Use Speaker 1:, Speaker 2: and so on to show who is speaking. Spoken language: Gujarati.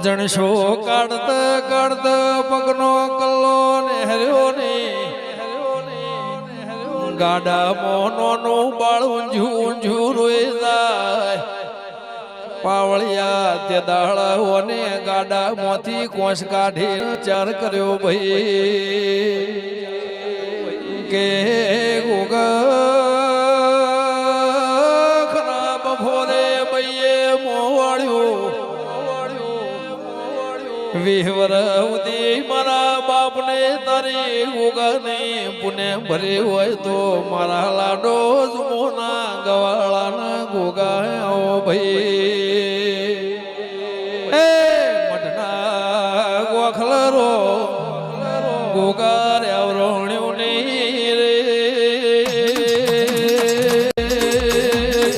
Speaker 1: જણશો કાઢતા કાઢતા પગનો કલ્લો ને હર્યો ને ગાડા મોનોનું બાળ ઊંઝું ઊંઝું રોઈ જાય પાવળિયા તે દાડાઓને ગાડા મોથી કોસ કાઢી ચાર કર્યો ભાઈ કે ખરાબ ભોરે બઈએ મોવાળ્યું વિહવર ઉદી મારા બાપને તારી ઉગાને પુને ભરે હોય તો મારા લાડો જુમોના ગવાળાના ગોગાઓ ભાઈ એ મઢના ગોખલરો ગોગા રેવરો